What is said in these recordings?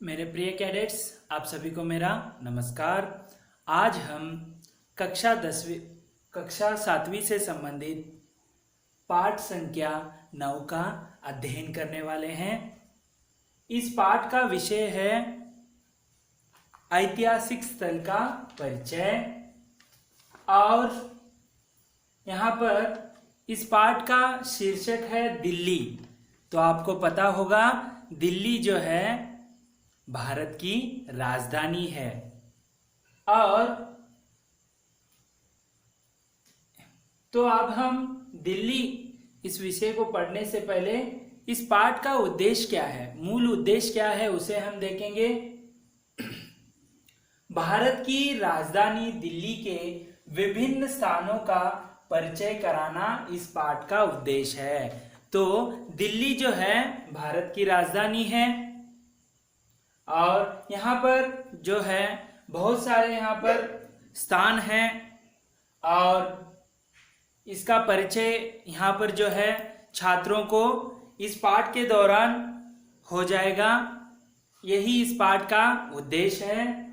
मेरे प्रिय कैडेट्स, आप सभी को मेरा नमस्कार। आज हम कक्षा 7वीं से संबंधित पाठ संख्या 9 का अध्ययन करने वाले हैं। इस पाठ का विषय है ऐतिहासिक स्थल का परिचय। और यहाँ पर इस पाठ का शीर्षक है दिल्ली। तो आपको पता होगा दिल्ली जो है भारत की राजधानी है। और तो अब हम दिल्ली इस विषय को पढ़ने से पहले इस पाठ का उद्देश्य क्या है, मूल उद्देश्य क्या है, उसे हम देखेंगे। भारत की राजधानी दिल्ली के विभिन्न स्थानों का परिचय कराना इस पाठ का उद्देश्य है। तो दिल्ली जो है भारत की राजधानी है और यहाँ पर जो है बहुत सारे यहाँ पर स्थान हैं और इसका परिचय यहाँ पर जो है छात्रों को इस पाठ के दौरान हो जाएगा। यही इस पाठ का उद्देश्य है।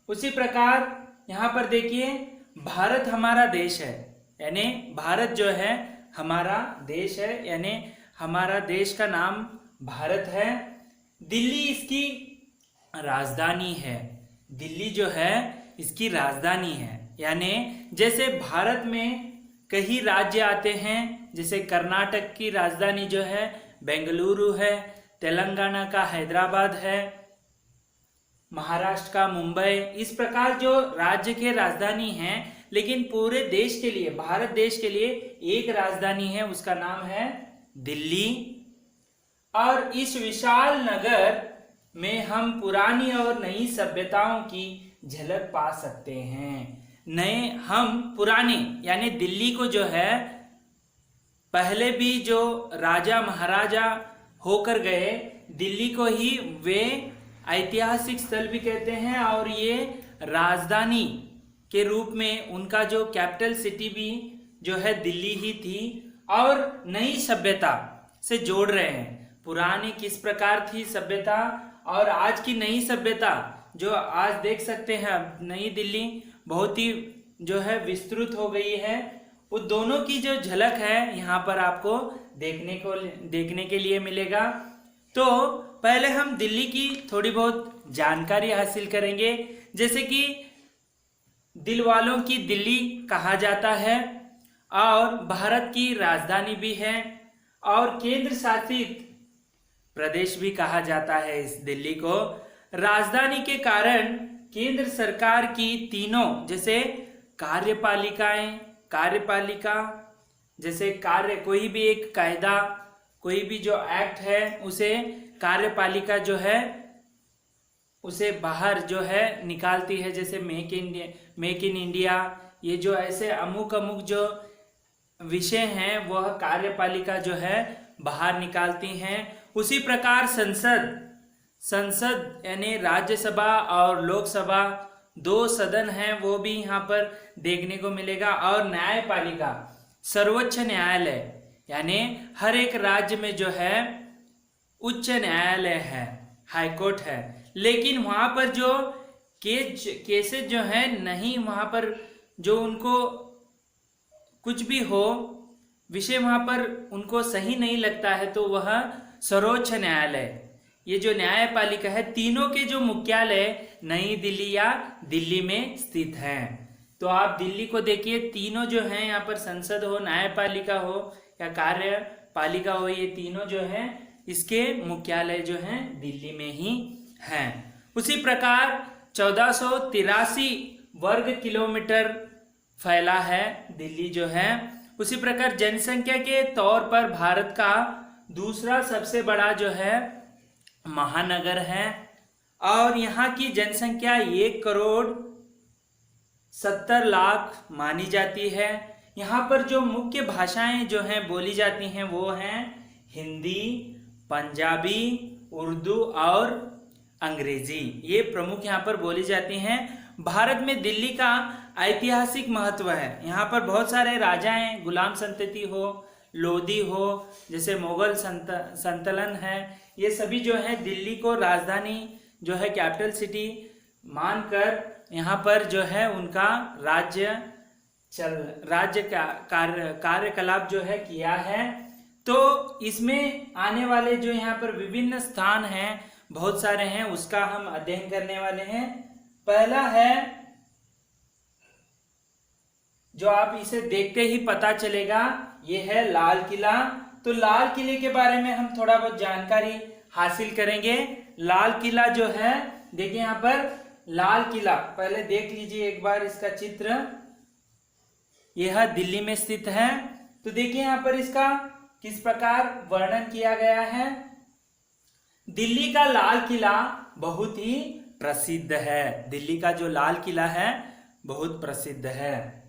उसी प्रकार यहाँ पर देखिए, भारत हमारा देश है, यानी भारत जो है हमारा देश है, यानी हमारा देश का नाम भारत है। दिल्ली इसकी राजधानी है। दिल्ली जो है इसकी राजधानी है, यानी जैसे भारत में कई राज्य आते हैं, जैसे कर्नाटक की राजधानी जो है बेंगलुरु है, तेलंगाना का हैदराबाद है, महाराष्ट्र का मुंबई। इस प्रकार जो राज्य के राजधानी हैं, लेकिन पूरे देश के लिए, भारत देश के लिए एक राजधानी है, उसका नाम है दिल्ली। और इस विशाल नगर में हम पुरानी और नई सभ्यताओं की झलक पा सकते हैं। हम पुराने यानी दिल्ली को जो है पहले भी जो राजा महाराजा होकर गए, दिल्ली को ही वे ऐतिहासिक स्थल भी कहते हैं और ये राजधानी के रूप में उनका जो कैपिटल सिटी भी जो है दिल्ली ही थी। और नई सभ्यता से जोड़ रहे हैं। पुरानी किस प्रकार थी सभ्यता और आज की नई सभ्यता जो आज देख सकते हैं, नई दिल्ली बहुत ही जो है विस्तृत हो गई है। वो दोनों की जो झलक है यहाँ पर आपको देखने के लिए मिलेगा। तो पहले हम दिल्ली की थोड़ी बहुत जानकारी हासिल करेंगे। जैसे कि दिल वालों की दिल्ली कहा जाता है और भारत की राजधानी भी है और केंद्र शासित प्रदेश भी कहा जाता है इस दिल्ली को। राजधानी के कारण केंद्र सरकार की तीनों जैसे कार्यपालिका जैसे कोई भी एक कायदा, कोई भी जो एक्ट है उसे कार्यपालिका जो है उसे बाहर जो है निकालती है। जैसे मेक इन इंडिया, ये जो ऐसे अमुक जो विषय हैं वह कार्यपालिका जो है बाहर निकालती हैं। उसी प्रकार संसद यानी राज्यसभा और लोकसभा, दो सदन हैं, वो भी यहाँ पर देखने को मिलेगा। और न्यायपालिका, सर्वोच्च न्यायालय, यानी हर एक राज्य में जो है उच्च न्यायालय है, हाई कोर्ट है। लेकिन वहाँ पर जो केसेस जो है नहीं, वहाँ पर जो उनको कुछ भी हो विषय वहाँ पर उनको सही नहीं लगता है तो वह सर्वोच्च न्यायालय, ये जो न्यायपालिका है, तीनों के जो मुख्यालय नई दिल्ली या दिल्ली में स्थित हैं। तो आप दिल्ली को देखिए, तीनों जो हैं यहाँ पर, संसद हो, न्यायपालिका हो या कार्यपालिका हो, ये तीनों जो हैं इसके मुख्यालय जो हैं दिल्ली में ही हैं। उसी प्रकार 1483 वर्ग किलोमीटर फैला है दिल्ली जो है। उसी प्रकार जनसंख्या के तौर पर भारत का दूसरा सबसे बड़ा जो है महानगर है और यहाँ की जनसंख्या 1,70,00,000 मानी जाती है। यहाँ पर जो मुख्य भाषाएं जो हैं बोली जाती हैं वो हैं हिंदी, पंजाबी, उर्दू और अंग्रेजी, ये प्रमुख यहाँ पर बोली जाती हैं। भारत में दिल्ली का ऐतिहासिक महत्व है। यहाँ पर बहुत सारे राजा हैं, गुलाम संतति हो, लोधी हो, जैसे मुगल संतलन है, ये सभी जो है दिल्ली को राजधानी जो है कैपिटल सिटी मानकर यहाँ पर जो है उनका राज्य का कार्यकलाप जो है किया है। तो इसमें आने वाले जो यहाँ पर विभिन्न स्थान हैं, बहुत सारे हैं, उसका हम अध्ययन करने वाले हैं। पहला है, जो आप इसे देखते ही पता चलेगा, ये है लाल किला। तो लाल किले के बारे में हम थोड़ा बहुत जानकारी हासिल करेंगे। लाल किला जो है, देखिए यहाँ पर लाल किला, पहले देख लीजिए एक बार इसका चित्र। यह दिल्ली में स्थित है। तो देखिए यहाँ पर इसका किस प्रकार वर्णन किया गया है। दिल्ली का लाल किला बहुत ही प्रसिद्ध है। दिल्ली का जो लाल किला है बहुत प्रसिद्ध है।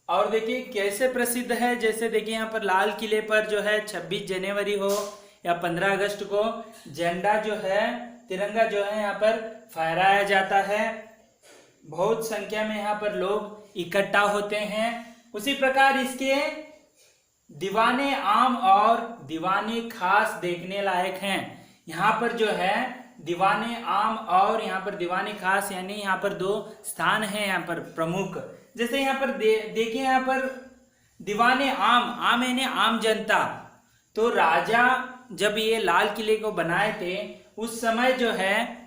और देखिए कैसे प्रसिद्ध है, जैसे देखिए यहाँ पर लाल किले पर जो है 26 जनवरी हो या 15 अगस्त को झंडा जो है, तिरंगा जो है यहाँ पर फहराया जाता है। बहुत संख्या में यहाँ पर लोग इकट्ठा होते हैं। उसी प्रकार इसके दीवाने आम और दीवाने खास देखने लायक हैं। यहाँ पर जो है दीवाने आम और यहाँ पर दीवाने खास, यानी यहाँ पर दो स्थान हैं यहाँ पर प्रमुख। जैसे यहाँ पर देखिए यहाँ पर दीवाने आम यानी आम जनता। तो राजा जब ये लाल किले को बनाए थे, उस समय जो है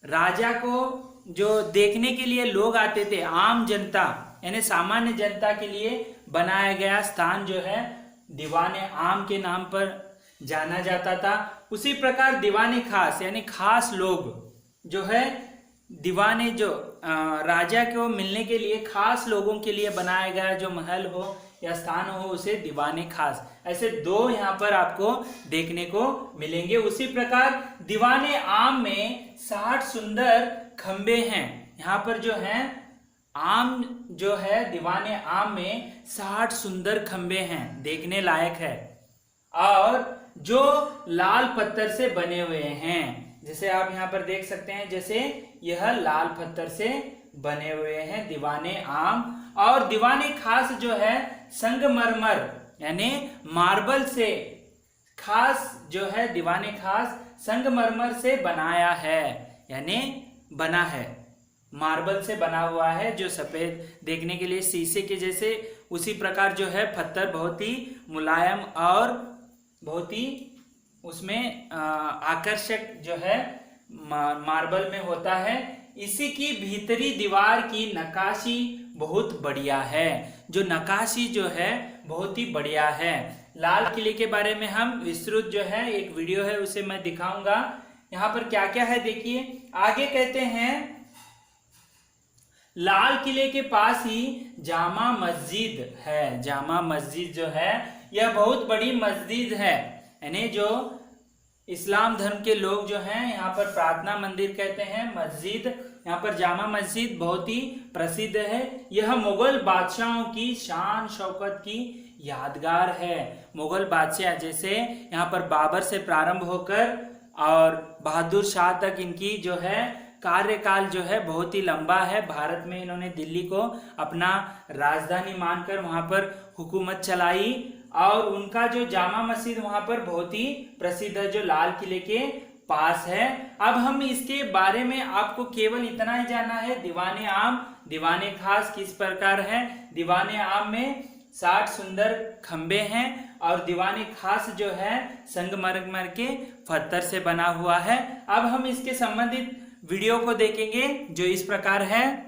राजा को जो देखने के लिए लोग आते थे, आम जनता यानी सामान्य जनता के लिए बनाया गया स्थान जो है दीवाने आम के नाम पर जाना जाता था। उसी प्रकार दीवाने खास यानी खास लोग जो है, दीवाने जो राजा को मिलने के लिए खास लोगों के लिए बनाया गया जो महल हो या स्थान हो, उसे दीवाने खास, ऐसे दो यहाँ पर आपको देखने को मिलेंगे। उसी प्रकार दीवाने आम में 60 सुंदर खंबे हैं। यहाँ पर जो है आम जो है दीवाने आम में 60 सुंदर खंबे हैं, देखने लायक है, और जो लाल पत्थर से बने हुए हैं। जैसे आप यहाँ पर देख सकते हैं, जैसे यह लाल पत्थर से बने हुए हैं दीवाने आम। और दीवाने खास जो है संगमरमर यानी मार्बल से, खास जो है दीवाने खास संगमरमर से बनाया है, यानी बना है, मार्बल से बना हुआ है, जो सफेद देखने के लिए शीशे के जैसे। उसी प्रकार जो है पत्थर बहुत ही मुलायम और बहुत ही उसमें आकर्षक जो है मार्बल में होता है। इसी की भीतरी दीवार की नक्काशी बहुत बढ़िया है। जो नक्काशी जो है बहुत ही बढ़िया है। लाल किले के बारे में हम विस्तृत जो है एक वीडियो है, उसे मैं दिखाऊंगा। यहाँ पर क्या क्या है देखिए। आगे कहते हैं लाल किले के पास ही जामा मस्जिद है। जामा मस्जिद जो है यह बहुत बड़ी मस्जिद है, यानी जो इस्लाम धर्म के लोग जो हैं यहाँ पर प्रार्थना मंदिर कहते हैं मस्जिद। यहाँ पर जामा मस्जिद बहुत ही प्रसिद्ध है। यह मुगल बादशाहों की शान शौकत की यादगार है। मुगल बादशाह जैसे यहाँ पर बाबर से प्रारंभ होकर और बहादुर शाह तक इनकी जो है कार्यकाल जो है बहुत ही लंबा है। भारत में इन्होंने दिल्ली को अपना राजधानी मानकर वहां पर हुकूमत चलाई, और उनका जो जामा मस्जिद वहां पर बहुत ही प्रसिद्ध है, जो लाल किले के पास है। अब हम इसके बारे में आपको केवल इतना ही जानना है, दीवाने आम दीवाने खास किस प्रकार है। दीवाने आम में 60 सुंदर खंबे हैं, और दीवाने खास जो है संगमरमर के पत्थर से बना हुआ है। अब हम इसके संबंधित वीडियो को देखेंगे, जो इस प्रकार है।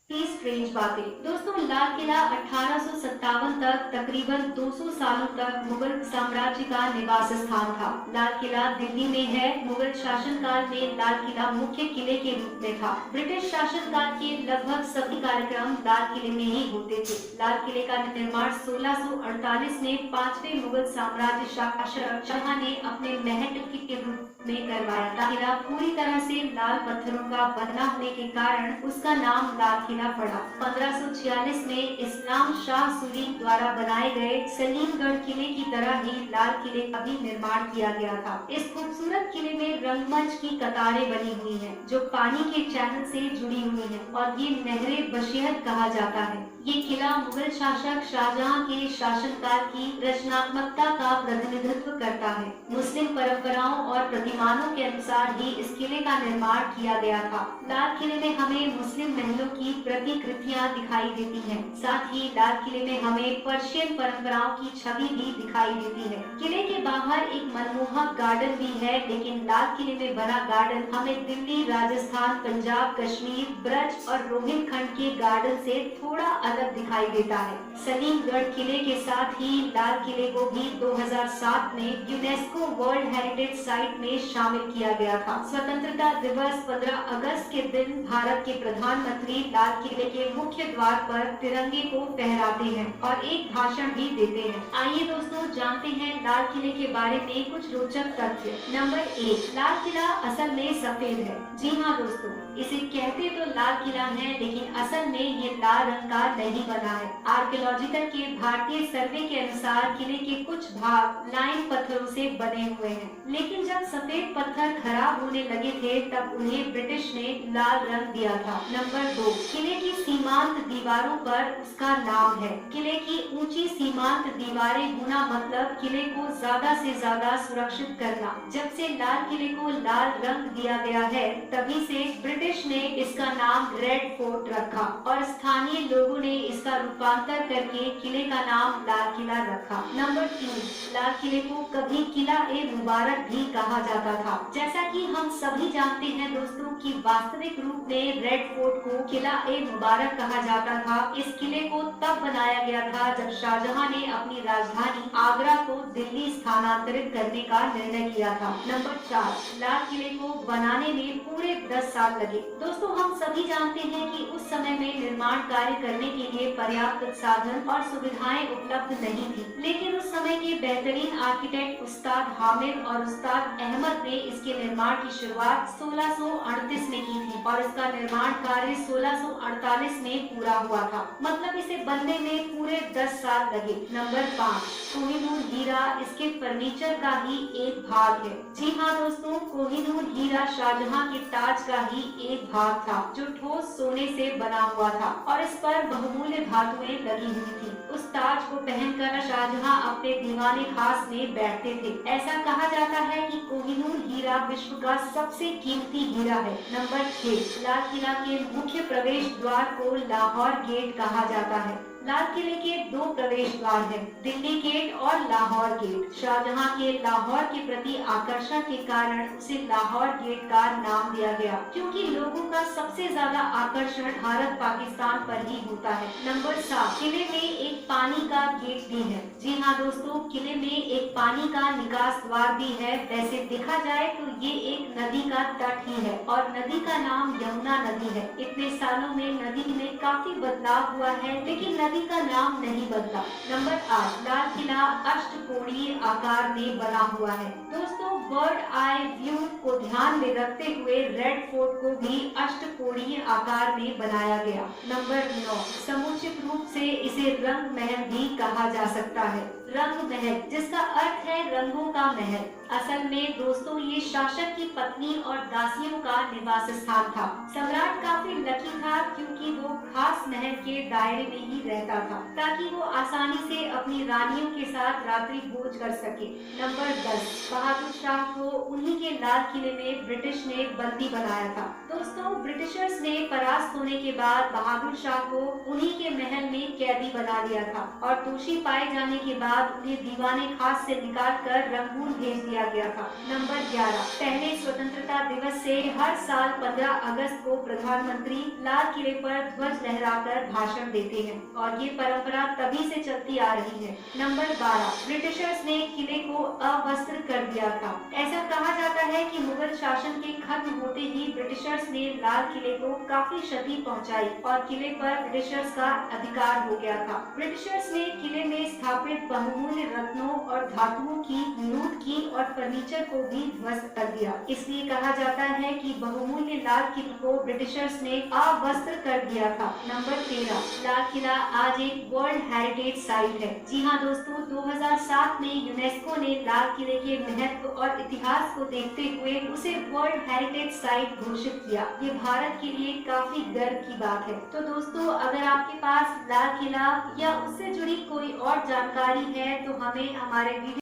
स्ट्रेंज बातें। दोस्तों, लाल किला 1857 तक तकरीबन 200 सालों तक मुगल साम्राज्य का निवास स्थान था। लाल किला दिल्ली में है। मुगल शासनकाल में लाल किला मुख्य किले के रूप में था। ब्रिटिश शासनकाल के लगभग सभी कार्यक्रम लाल किले में ही होते थे। लाल किले का निर्माण 1648 में 5वें मुगल साम्राज्य शाह ने अपने महल के रूप में करवाया था। किला पूरी तरह से लाल पत्थरों का बना होने के कारण उसका नाम लाल किला पड़ा। 1546 में इस्लाम शाह सूरी द्वारा बनाए गए सलीमगढ़ किले की तरह ही लाल किले का भी निर्माण किया गया था। इस खूबसूरत किले में रंगमंच की कतारें बनी हुई हैं, जो पानी के चैनल से जुड़ी हुई हैं, और ये नहरे बशीहत कहा जाता है। ये किला मुगल शासक शाहजहां के शासनकाल की रचनात्मकता का प्रतिनिधित्व करता है। मुस्लिम परंपराओं और प्रतिमानों के अनुसार ही इस किले का निर्माण किया गया था। लाल किले में हमें मुस्लिम महलों की प्रतिकृतियां दिखाई देती हैं। साथ ही लाल किले में हमें पर्शियन परंपराओं की छवि भी दिखाई देती है। किले के बाहर एक मनमोहक गार्डन भी है, लेकिन लाल किले में बना गार्डन हमें दिल्ली, राजस्थान, पंजाब, कश्मीर, ब्रज और रोहिलखंड के गार्डन से थोड़ा अलग दिखाई देता है। सलीमगढ़ किले के साथ ही लाल किले को भी 2007 में यूनेस्को वर्ल्ड हेरिटेज साइट में शामिल किया गया था। स्वतंत्रता दिवस 15 अगस्त के दिन भारत के प्रधानमंत्री लाल किले के मुख्य द्वार पर तिरंगे को फहराते हैं और एक भाषण भी देते हैं। आइए दोस्तों जानते हैं लाल किले के बारे में कुछ रोचक तथ्य। नंबर 1, लाल किला असल में सफेद है। जी हाँ दोस्तों, इसे कहते तो लाल किला है, लेकिन असल में ये लाल रंग का नहीं बना है। आर्कियोलॉजिकल के भारतीय सर्वे के अनुसार किले के कुछ भाग लाइन पत्थरों से बने हुए हैं, लेकिन जब सफेद पत्थर खराब होने लगे थे तब उन्हें ब्रिटिश ने लाल रंग दिया था। नंबर 2, किले की सीमांत दीवारों पर उसका नाम है। किले की ऊंची सीमांत दीवारें होना मतलब किले को ज्यादा से ज्यादा सुरक्षित करना। जब से लाल किले को लाल रंग दिया गया है तभी से ब्रिटिश ने इसका नाम रेड फोर्ट रखा और स्थानीय लोगों ने इसका रूपांतर करके किले का नाम लाल किला रखा। नंबर 3, लाल किले को कभी किला ए मुबारक भी कहा जाता था। जैसा कि हम सभी जानते हैं दोस्तों कि वास्तविक रूप में रेड फोर्ट को किला ए मुबारक कहा जाता था। इस किले को तब बनाया गया था जब शाहजहां ने अपनी राजधानी आगरा को दिल्ली स्थानांतरित करने का निर्णय किया था। नंबर 4, लाल किले को बनाने में पूरे 10 साल लगे। दोस्तों हम सभी जानते हैं कि उस समय में निर्माण कार्य करने के लिए पर्याप्त साधन और सुविधाएं उपलब्ध नहीं थी, लेकिन उस समय के बेहतरीन आर्किटेक्ट उस्ताद हामिद और उस्ताद अहमद ने इसके निर्माण की शुरुआत 1638 में की थी और इसका निर्माण कार्य 1648 में पूरा हुआ था। मतलब इसे बनने में पूरे 10 साल लगे। नंबर 5, कोहिनूर हीरा इसके फर्नीचर का ही एक भाग है। जी हाँ दोस्तों, कोहिनूर हीरा शाहजहां के ताज का ही एक भाग था जो ठोस सोने से बना हुआ था और इस पर बहुमूल्य धातुएं लगी हुई थी। उस ताज को पहनकर शाहजहां अपने दीवाने खास में बैठते थे। ऐसा कहा जाता है कि कोहिनूर हीरा विश्व का सबसे कीमती हीरा है। नंबर 6, लाल किला के मुख्य प्रवेश द्वार को लाहौर गेट कहा जाता है। लाल किले के 2 प्रवेश द्वार हैं, दिल्ली गेट और लाहौर गेट। शाहजहां के लाहौर के प्रति आकर्षण के कारण उसे लाहौर गेट का नाम दिया गया, क्योंकि लोगों का सबसे ज्यादा आकर्षण भारत पाकिस्तान पर ही होता है। नंबर 7, किले में एक पानी का गेट भी है। जी हाँ दोस्तों, किले में एक पानी का निकास द्वार भी है। वैसे देखा जाए तो ये एक नदी का तट ही है और नदी का नाम यमुना नदी है। इतने सालों में नदी में काफी बदलाव हुआ है, लेकिन नदी का नाम नहीं बदला। नंबर 8, लाल किला अष्टकोणीय आकार में बना हुआ है। दोस्तों बर्ड आई व्यू को ध्यान में रखते हुए रेड फोर्ट को भी अष्टकोणीय आकार में बनाया गया। नंबर 9, समुचित रूप से इसे रंग महल भी कहा जा सकता है। रंग महल जिसका अर्थ है रंगों का महल। असल में दोस्तों ये शासक की पत्नी और दासियों का निवास स्थान था। सम्राट काफी लकी था क्योंकि वो खास महल के दायरे में ही रहता था ताकि वो आसानी से अपनी रानियों के साथ रात्रि भोज कर सके। नंबर 10, बहादुर शाह को उन्हीं के लाल किले में ब्रिटिश ने बंदी बनाया था। दोस्तों ब्रिटिशर्स ने परास्त होने के बाद बहादुर शाह को उन्हीं के महल में कैदी बना दिया था और दोषी पाए जाने के बाद उन्हें दीवाने खास से निकालकर रंगून भेज दिया गया था। नंबर 11, पहले स्वतंत्रता दिवस से हर साल 15 अगस्त को प्रधानमंत्री लाल किले पर ध्वज लहराकर भाषण देते हैं और ये परंपरा तभी से चलती आ रही है। नंबर 12, ब्रिटिशर्स ने किले को अवस्त्र कर दिया था। ऐसा कहा जाता है कि मुगल शासन के खत्म होते ही ब्रिटिशर्स ने लाल किले को काफी क्षति पहुंचाई और किले पर ब्रिटिशर्स का अधिकार हो गया था। ब्रिटिशर्स ने किले में स्थापित बहुमूल्य रत्नों और धातुओं की लूट की और और फर्नीचर को भी ध्वस्त कर दिया। इसलिए कहा जाता है कि बहुमूल्य लाल किले को ब्रिटिशर्स ने अवस्त्र कर दिया था। नंबर 13, लाल किला आज एक वर्ल्ड हेरिटेज साइट है। जी हाँ दोस्तों, 2007 में यूनेस्को ने लाल किले के महत्व और इतिहास को देखते हुए उसे वर्ल्ड हेरिटेज साइट घोषित किया। ये भारत के लिए काफी गर्व की बात है। तो दोस्तों, अगर आपके पास लाल किला या उससे जुड़ी कोई और जानकारी है तो हमें हमारे वीडियो।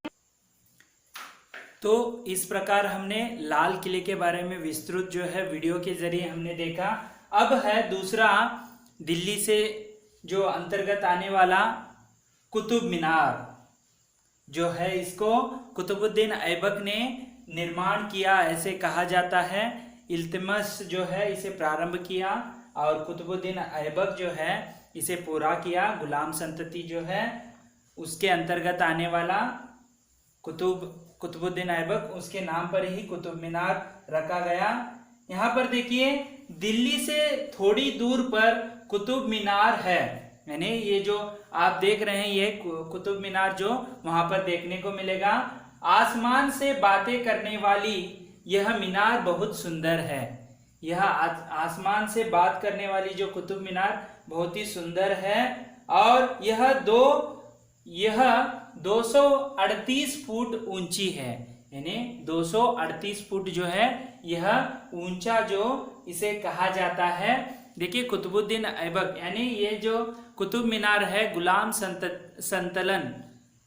तो इस प्रकार हमने लाल किले के बारे में विस्तृत जो है वीडियो के जरिए हमने देखा। अब है दूसरा, दिल्ली से जो अंतर्गत आने वाला कुतुब मीनार जो है, इसको कुतुबुद्दीन ऐबक ने निर्माण किया ऐसे कहा जाता है। इल्तुतमिश जो है इसे प्रारंभ किया और कुतुबुद्दीन ऐबक जो है इसे पूरा किया। गुलाम संतति जो है उसके अंतर्गत आने वाला कुतुबुद्दीन ऐबक, उसके नाम पर ही कुतुब मीनार रखा गया। यहाँ पर देखिए, दिल्ली से थोड़ी दूर पर कुतुब मीनार है, यानी ये जो आप देख रहे हैं ये कुतुब मीनार जो वहां पर देखने को मिलेगा। आसमान से बातें करने वाली यह मीनार बहुत सुंदर है। यह आसमान से बात करने वाली जो कुतुब मीनार बहुत ही सुंदर है और यह 238 फुट ऊंची है, यानी 238 फुट जो है यह ऊंचा जो इसे कहा जाता है। देखिए, कुतुबुद्दीन ऐबक यानी ये जो कुतुब मीनार है, गुलाम संतलन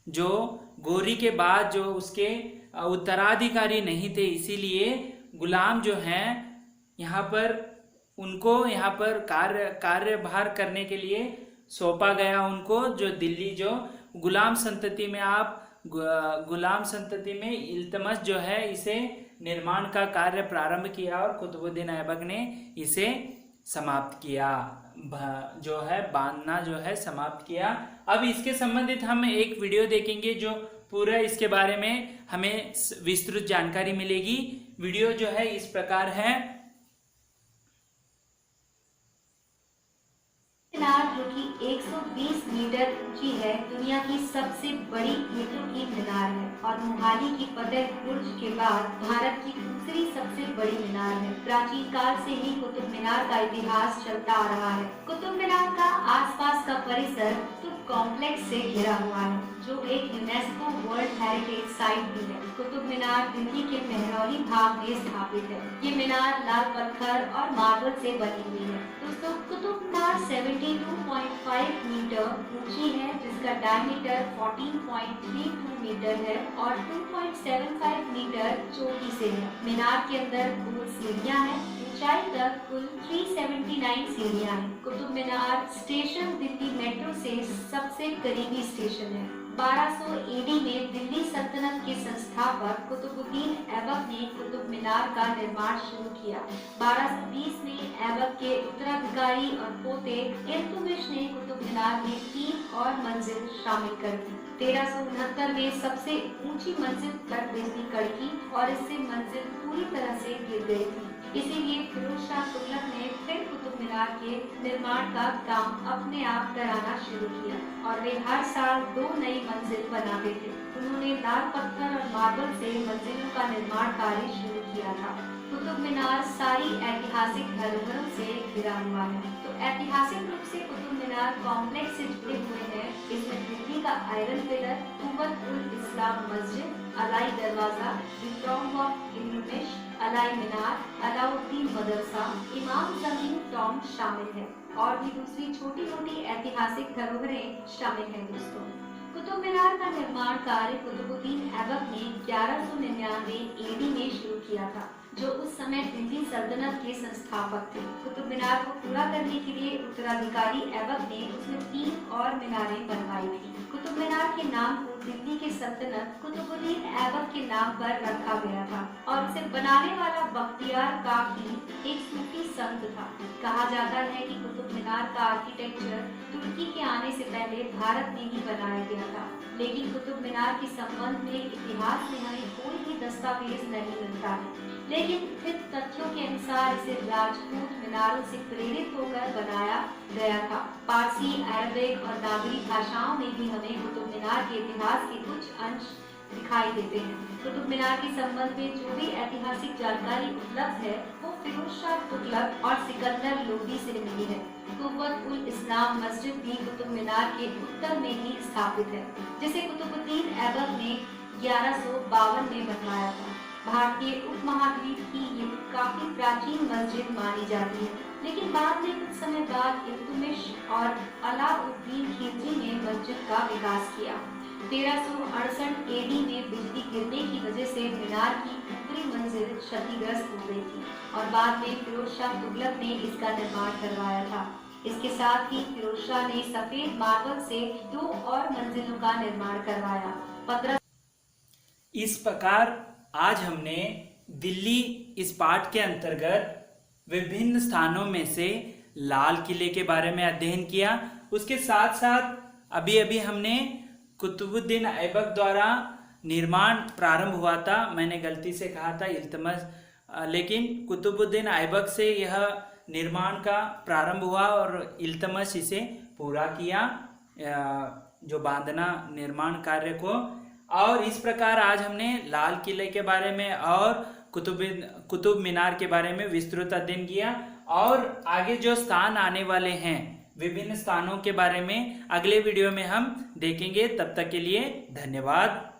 जो गोरी के बाद जो उसके उत्तराधिकारी नहीं थे, इसीलिए गुलाम जो हैं यहाँ पर उनको यहाँ पर कार्यभार करने के लिए सौंपा गया उनको। जो दिल्ली जो गुलाम संतति में गुलाम संतति में इल्तुतमिश जो है इसे निर्माण का कार्य प्रारंभ किया और कुतुबुद्दीन ऐबक ने इसे समाप्त किया, जो है बांधना जो है समाप्त किया। अब इसके संबंधित हम एक वीडियो देखेंगे जो पूरा इसके बारे में हमें विस्तृत जानकारी मिलेगी। वीडियो जो है इस प्रकार है। मीनार जो कि 120 मीटर ऊंची है, दुनिया की सबसे बड़ी ईंटों की मीनार है और मोहाली की फतेह बुर्ज के बाद भारत की दूसरी सबसे बड़ी मीनार है। प्राचीन काल से ही कुतुब मीनार का इतिहास चलता आ रहा है। कुतुब मीनार का आसपास का परिसर कुतुब कॉम्प्लेक्स से घिरा हुआ है, जो एक यूनेस्को वर्ल्ड हेरिटेज साइट भी है। कुतुब मीनार दिल्ली के मेहरौली भाग में स्थापित है। ये मीनार लाल पत्थर और मार्बल से बनी हुई है। दोस्तों, कुतुब मीनार 72.5 मीटर ऊंची है, जिसका डायमीटर 14.32 मीटर है और 2.75 मीटर चौड़ी से है। मीनार के अंदर गोल सीढ़ियां हैं, ऊंचाई तक कुल 379 सीढ़ियां हैं। कुतुब मीनार स्टेशन दिल्ली मेट्रो से सबसे करीबी स्टेशन है। 1200 AD में दिल्ली सल्तनत के संस्थापक कुतुबुद्दीन ऐबक ने कुतुब मीनार का निर्माण शुरू किया। 1220 में ऐबक के उत्तराधिकारी और पोते इल्तुतमिश ने कुतुब मीनार में 3 और मंजिल शामिल कर दी। 1369 में सबसे ऊंची मंजिल पर बिजली कड़की और इससे मंजिल पूरी तरह से गिर गई थी। इसीलिए फिरोज शाह तुगलक ने फिर कुतुब मीनार के निर्माण का काम अपने आप कराना शुरू किया और वे हर साल 2 नई मंजिल बनाते थे। उन्होंने लाल पत्थर और मार्बल से मंजिलों का निर्माण कार्य शुरू किया था। कुतुब मीनार सारी ऐतिहासिक धरोहरों से घिरा हुआ है। तो ऐतिहासिक रूप से कुतुब मीनार कॉम्प्लेक्स से जुड़े हुए हैं। इसमें दिल्ली का आयरन पिलर, कुव्वत उल इस्लाम मस्जिद, अलाई दरवाजा, टॉम्ब ऑफ इल्तुतमिश, अलाई मीनार, अलाउद्दीन मदरसा, इमाम जमीन टॉम्ब शामिल है और भी दूसरी छोटी मोटी ऐतिहासिक धरोहरें शामिल हैं। दोस्तों, कुतुब मीनार का निर्माण कार्य कुतुबुद्दीन ऐबक ने 1199 AD में शुरू किया था, जो उस समय दिल्ली सल्तनत के संस्थापक थे। कुतुब मीनार को पूरा करने के लिए उत्तराधिकारी ऐबक ने उसमें 3 और मीनारें बनवाई थी। कुतुब मीनार के नाम को दिल्ली के सल्तनत कुतुबुद्दीन ऐबक के नाम पर रखा गया था और उसे बनाने वाला बख्तियार काकी एक सूफी संत था। कहा जाता है कि कुतुब मीनार का आर्किटेक्चर तुर्की के आने से पहले भारत में ही बनाया गया था, लेकिन कुतुब मीनार के संबंध में इतिहास में हमें कोई भी दस्तावेज नहीं मिलता है। लेकिन फिर तथ्यों के अनुसार इसे राजपूत मीनारों से प्रेरित होकर बनाया गया था। पारसी, अरबिक और नागरी भाषाओं में भी हमें कुतुब मीनार के इतिहास के कुछ अंश दिखाई देते हैं। कुतुब मीनार के संबंध में जो भी ऐतिहासिक जानकारी उपलब्ध है वो फिरोज शाह तुगलक और सिकंदर लोदी से मिली है। कुव्वत उल इस्लाम मस्जिद भी कुतुब मीनार के उत्तर में ही स्थापित है, जिसे कुतुबुद्दीन ऐबक ने 1152 में बनवाया था। भारतीय उपमहाद्वीप की ये काफी प्राचीन मस्जिद मानी जाती है, लेकिन बाद में कुछ समय बाद इल्तुतमिश और अलाउद्दीन खिलजी ने मस्जिद का विकास किया। 1368 एडी में बिजली गिरने की वजह से मीनार की ऊपरी मंजिल क्षतिग्रस्त हो गई थी और बाद में फिरोज शाह तुगलक ने इसका निर्माण करवाया था। इसके साथ ही फिरोज शाह ने सफेद मार्बल से 2 और मंजिलों का निर्माण करवाया। 15 इस प्रकार आज हमने दिल्ली इस पाठ के अंतर्गत विभिन्न स्थानों में से लाल किले के बारे में अध्ययन किया। उसके साथ साथ अभी अभी हमने कुतुबुद्दीन ऐबक द्वारा निर्माण प्रारंभ हुआ था, मैंने गलती से कहा था इल्तुतमिश, लेकिन कुतुबुद्दीन ऐबक से यह निर्माण का प्रारंभ हुआ और इल्तुतमिश इसे पूरा किया, जो बांधना निर्माण कार्य को। और इस प्रकार आज हमने लाल किले के बारे में और कुतुब मीनार के बारे में विस्तृत अध्ययन किया और आगे जो स्थान आने वाले हैं विभिन्न स्थानों के बारे में अगले वीडियो में हम देखेंगे। तब तक के लिए धन्यवाद।